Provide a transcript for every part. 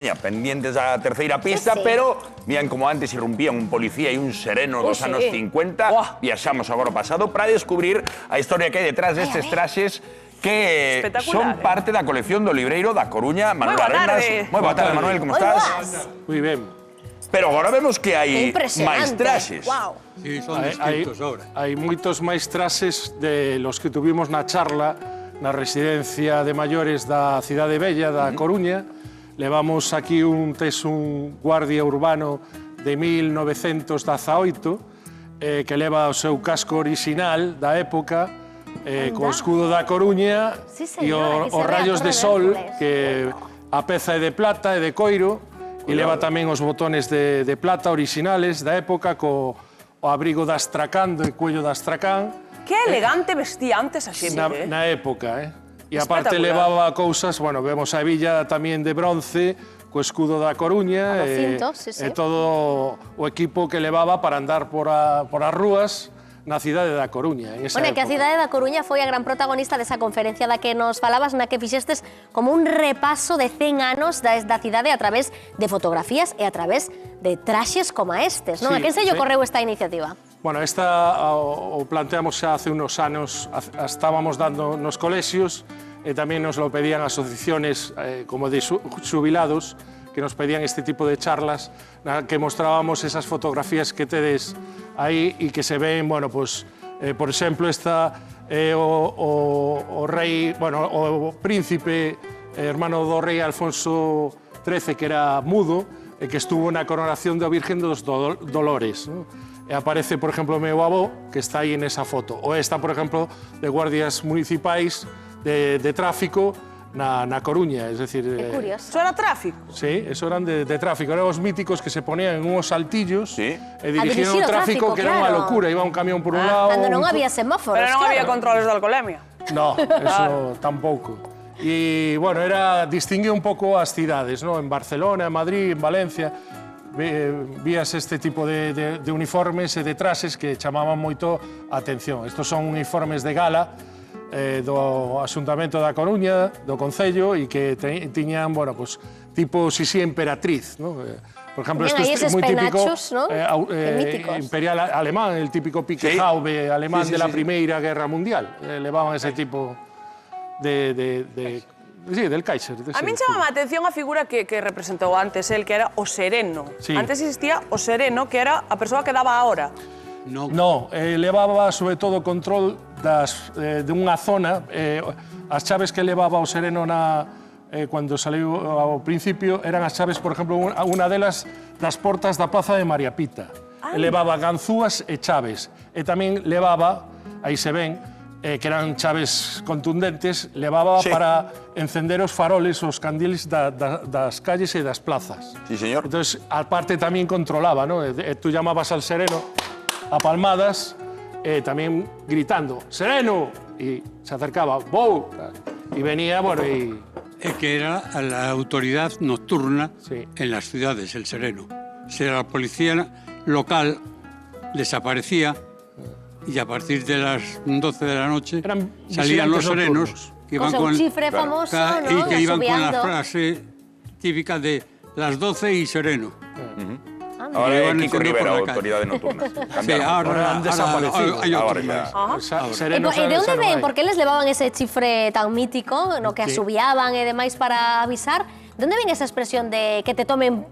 pendientes da terceira pista, pero miran como antes irrumpían un policía e un sereno dos anos 50. Viaxamos agora ao pasado para descubrir a historia que hai detrás destes traxes que son parte da colección do libreiro da Coruña, Manuel Arenas. Moi boa tarde, Manuel, como estás? Moi ben. Pero agora vemos que hai máis traxes. Sí, son distintos ahora. Hai moitos máis traxes de los que tuvimos na charla na residencia de maiores da Cidade Bella da Coruña. Levamos aquí un guardia urbano de 1918 que leva o seu casco orixinal da época co escudo da Coruña e os rayos de sol, que a peza é de plata e de coiro, e leva tamén os botones de plata orixinales da época co abrigo de astracán, do cuello de astracán. Que elegante vestía antes a xente, Na época, E aparte levaba cousas, bueno, vemos a villa tamén de bronce, co escudo da Coruña, e todo o equipo que levaba para andar por as rúas na cidade da Coruña. Bueno, que a cidade da Coruña foi a gran protagonista desa conferencia da que nos falabas, na que fixestes como un repaso de 100 anos da cidade a través de fotografías e a través de traxes como estes, non? A quen se lle ocorreu esta iniciativa? Bueno, esta o planteamos xa hace unos anos, estábamos dando nos colexios e tamén nos lo pedían asociaciones como de xubilados que nos pedían este tipo de charlas na que mostrábamos esas fotografías que tedes aí e que se ven, bueno, pues, por exemplo, esta o rei, bueno, o príncipe hermano do rei Alfonso XIII, que era mudo, e que estuvo na coronación da Virgen dos Dolores, ¿no? E aparece, por exemplo, o meu avó, que está aí en esa foto. O esta, por exemplo, de guardias municipais de tráfico na Coruña, es decir... Que curioso. Eso era tráfico? Sí, eso eran de tráfico. Eran os míticos que se ponían en unhos saltillos e dirigían o tráfico, que era unha locura. Iba un camión por un lado... Cando non había semáforos, pero non había controles de alcoholemia. No, eso tampouco. E, bueno, era distinguir un pouco as cidades, ¿no? En Barcelona, en Madrid, en Valencia, vías este tipo de uniformes e de traxes que chamaban moito a atención. Estos son uniformes de gala do Asuntamento da Coruña, do Concello, e que tiñan, bueno, pues, tipo Sisi emperatriz, ¿no? Por ejemplo, esto es muy típico imperial alemán, el típico piquehaube alemán de la Primeira Guerra Mundial. Levaban ese tipo sí, del Kaiser. A min chama a atención a figura que representou antes el, que era o sereno. Antes existía o sereno, que era a persoa que daba a hora. No, levaba sobre todo control de unha zona. As chaves que levaba o sereno cando saliu ao principio eran as chaves, por exemplo, unha delas das portas da Plaza de María Pita. Levaba ganzúas e chaves. E tamén levaba, aí se ven, que eran chaves contundentes, levaba para encender os faroles, os candiles das calles e das plazas. Sí, señor. Entonces, aparte tamén controlaba, ¿no? Tú llamabas al sereno a palmadas, tamén gritando, ¡sereno! Y se acercaba, ¡bou! Y venía, bueno, y... Es que era la autoridad nocturna en las ciudades, el sereno. Si la policía local desaparecía, y a partir de las 12 de la noche salían los serenos que iban con un chifre famoso, ¿no? Y que iban con la frase típica de las 12 y sereno. Ahora é Kiko Rivera, autoridade nocturna. Sí, ahora han desaparecido. Hay otros máis. E de onde ven? Por que les levaban ese chifre tan mítico, no que asubiaban e demais para avisar? De onde ven esa expresión de que te tomen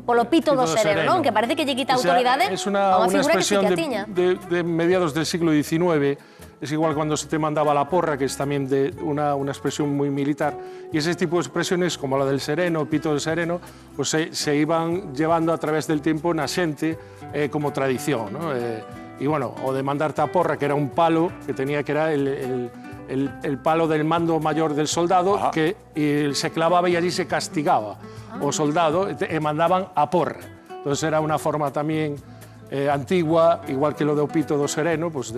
polo pito do sereno, non? Que parece que lle quita autoridade a unha figura que sí que a tiña. De mediados del siglo XIX. Es igual cuando se te mandaba la porra, que es también de una expresión muy militar. Y ese tipo de expresiones, como la del sereno, el pito del sereno, pues se iban llevando a través del tiempo na xente como tradición, ¿no? Y bueno, o de mandarte a porra, que era un palo, que era el palo del mando mayor del soldado, que se clavaba y allí se castigaba o soldado, y mandaban a porra. Entonces era una forma también antigua, igual que lo de o pito do sereno, pues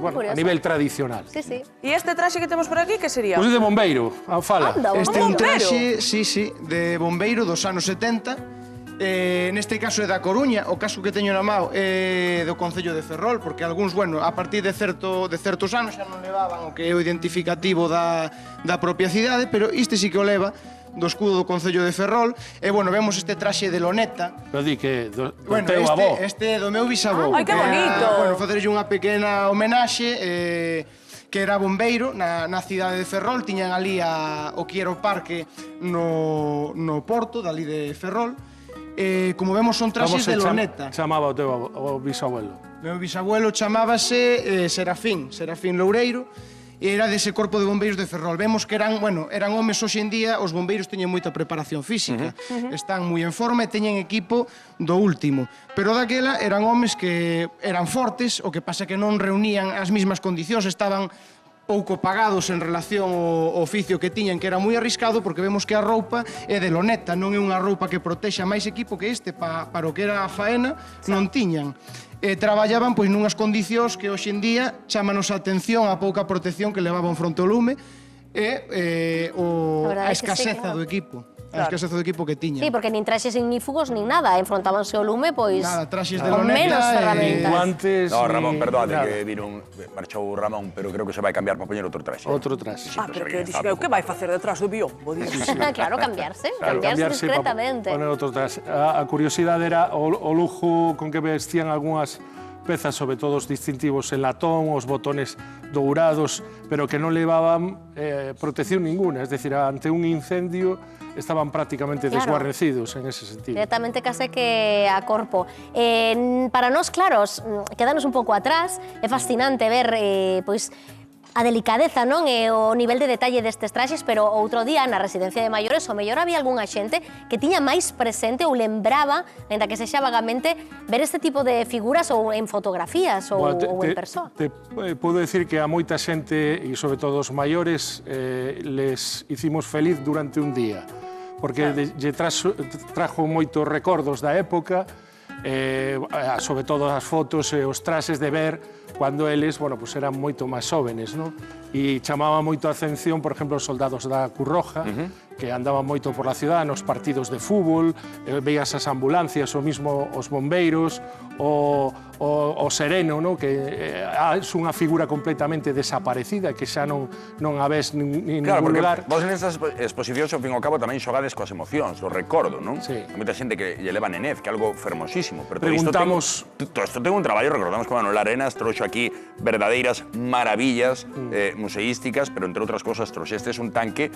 bueno, a nivel tradicional. Sí, sí. E este traxe que temos por aquí, que sería? Pois de bombeiro, fala. Este é un traxe, de bombeiro dos anos 70. Neste caso é da Coruña, o caso que teño na mão é do Concello de Ferrol, porque algúns, bueno, a partir de certos anos xa non levaban o que é o identificativo da propia cidade, pero este sí que o leva do escudo do Concello de Ferrol, e, bueno, vemos este traxe de loneta. Pero di que do Bueno, teu avó. este do meu bisavó. Ai, que bonito. Bueno, facerlle unha pequena homenaxe, que era bombeiro na cidade de Ferrol, tiñan ali o que era o parque no porto, dali de Ferrol. Como vemos, son traxes de loneta. Chamaba o teu bisabuelo? Meu bisabuelo chamábase Serafín Loureiro, e era dese corpo de bombeiros de Ferrol. Vemos que eran homes hoxe en día, os bombeiros teñen moita preparación física, están moi en forma e teñen equipo do último. Pero daquela eran homes que eran fortes, o que pasa que non reunían as mesmas condicións, estaban pouco pagados en relación ao oficio que tiñan, que era moi arriscado, porque vemos que a roupa é de loneta, non é unha roupa que protexa máis equipo que este, para o que era a faena, non tiñan. Traballaban pois nunhas condicións que hoxe en día chámanos a atención a pouca protección que levaban fronte ao lume e a escaseza do equipo. A escaseza do equipo que tiñan. Sí, porque nin traxes ignífugos nin nada, enfrontábanse ao lume, pois... Nada, traxes de con loneta menos ferramentas. Guantes... No, Ramón, perdónate que marchou Ramón, pero creo que se vai cambiar para poñer outro traxe. Outro traxe. Pero que dixo que vai facer detrás do biombo? Claro, cambiarse discretamente. Poner outro traxe. A curiosidade era o lujo con que vestían algunhas pezas, sobre todo os distintivos en latón, os botones dourados, pero que non levaban protección ninguna, es decir, ante un incendio estaban prácticamente desguarnecidos en ese sentido. Directamente case que a corpo. Para nós, claros, quedanos un pouco atrás, é fascinante ver, pois, a delicadeza, non? E o nivel de detalle destes traxes, pero outro día na residencia de maiores o mellor había algunha xente que tiña máis presente ou lembraba, ainda que sexa vagamente, ver este tipo de figuras ou en fotografías ou en persoa. Te podo decir que a moita xente, e sobre todo os maiores, les hicimos feliz durante un día, porque lle trajo moitos recordos da época, sobre todo as fotos e os traxes de ver cando eles, bueno, pues eran moito máis jóvenes, non? E chamaba moito a atención, por exemplo, os soldados da Cruz Roja, que andaban moito por la ciudad, nos partidos de fútbol, veías as ambulancias, o mismo os bombeiros, o sereno, non? Que é unha figura completamente desaparecida, que xa non a ves nin ningún lugar. Vos nestas exposicións, ao fin e ao cabo, tamén xogades coas emocións, o recordo, non? Sí. Hai moita xente que lle leva nenez, que é algo fermosísimo. Pero preguntamos... Todo isto ten un traballo, recordamos que Manuel Arenas trouxo aquí verdadeiras maravillas museísticas, pero entre outras cosas trouxestes un tanque.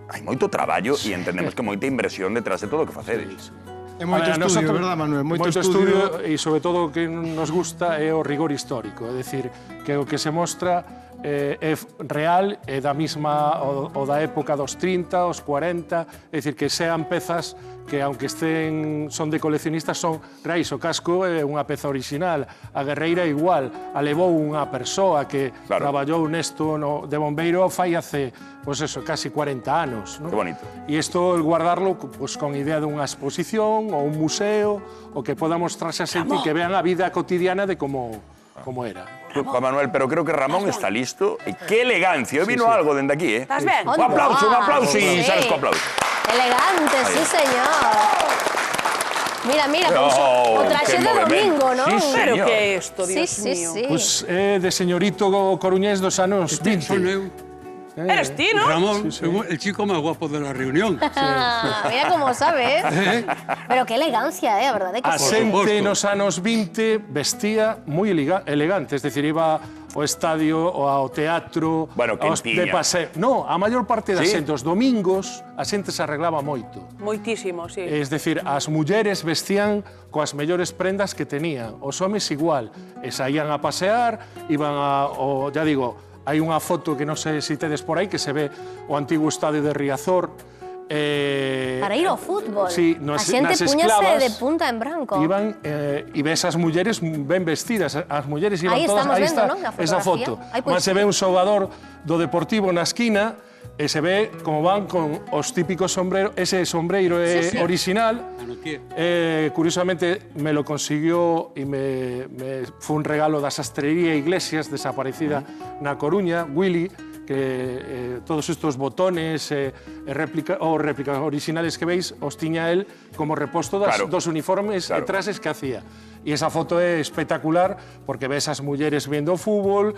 Hai moito traballo e entendemos que moita inversión detrás de todo o que facedes. É moito estudio, verdad, Manuel? Moito estudio e, sobre todo, o que nos gusta é o rigor histórico. É dicir, que o que se mostra é real, é da mesma o da época dos 30, os 40, é dicir, que sean pezas que, aunque son de coleccionistas, son reais. O casco é unha peza original, a guerreira igual, a levou unha persoa que traballou nesto de bombeiro fai hace, pues eso, casi 40 anos. Que bonito. E isto, el guardarlo pues, con idea dunha exposición ou un museo, o que poda mostrarse a xente que vean a vida cotidiana de como era. Juan Manuel, pero creo que Ramón está listo. E que elegancia. Vino algo dende aquí, eh? Estás ben? Un aplauso e sales co aplauso. Elegante, sí, señor. Mira, o traxe de domingo, non? Sí, Pero señor. que é isto, Dios mío? Sí. Pues de señorito coruñés dos anos 20. Eres ti, ¿no? Ramón, el chico más guapo de la reunión. Mira como sabes. Pero qué elegancia, a verdade que A xente nos anos 20 vestía moi elegante, es decir, iba ao estadio, ou ao teatro, de paseo. No, a maior parte da xente, os domingos, a xente se arreglaba moito. Moitísimo, sí. Es decir, as mulleres vestían coas mellores prendas que tenían, os homes igual, e saían a pasear, iban ya digo, hai unha foto que non sei se tedes por aí, que se ve o antigo estadio de Riazor. Para ir ao fútbol. Sí, a xente puñase de punta en branco. Iban, e ves as mulleres ben vestidas. As mulleres iban aí todas... Aí estamos vendo, non? Esa foto. Mas se ve un xogador do Deportivo na esquina, e se ve como van con os típicos sombreros, ese sombreiro original. Curiosamente, me lo consiguió e fue un regalo da sastrería Iglesias, desaparecida na Coruña, Willy, que todos estos botones réplicas originales que veis os tiña él como reposto dos uniformes e traxes que hacía. E esa foto é espectacular porque ves as mulleres vendo fútbol,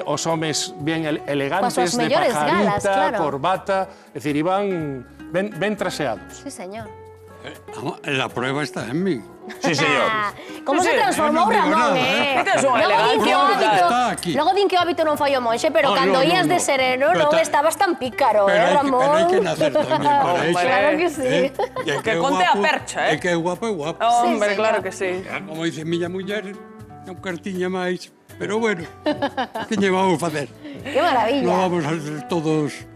os homes bien elegantes, de pajarita, corbata, é dicir, iban ben traseados. Sí, señor. La prueba está en mí. Sí, señor. Como se transformou Ramón, Logo din que o hábito non fai o monxe, pero cando ías de sereno non estabas tan pícaro, Ramón? Pero hai que nacer tamén para iso. Claro que sí. Que conte a percha, É que é guapo, é guapo. Hombre, claro que sí. Como dice miña muller, non cartiña máis, pero bueno, que lle vamos facer? Que maravilla. Non vamos a ser todos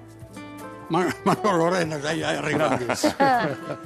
Lorenas ahí arreglados.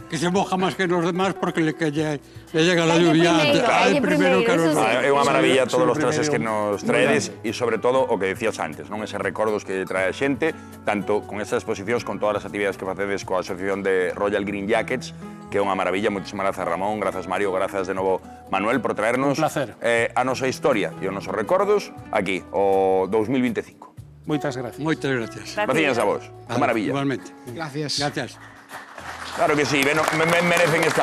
Que se moja más que los demás porque le llega la lluvia al primero que nos va. É unha maravilla todos os traxes que nos traedes e sobre todo o que decías antes, non eses recordos que trae a xente, tanto con estas exposicións, con todas as actividades que facedes coa asociación de Royal Green Jackets, que é unha maravilla. Moitísimas grazas, Ramón, grazas, Mario, grazas de novo, Manuel, por traernos a nosa historia e os nosos recordos aquí, o 2025. Moitas gracias. Moitas gracias. Gracias a vos. Maravilla. Igualmente. Gracias. Gracias. Claro que sí, merecen esta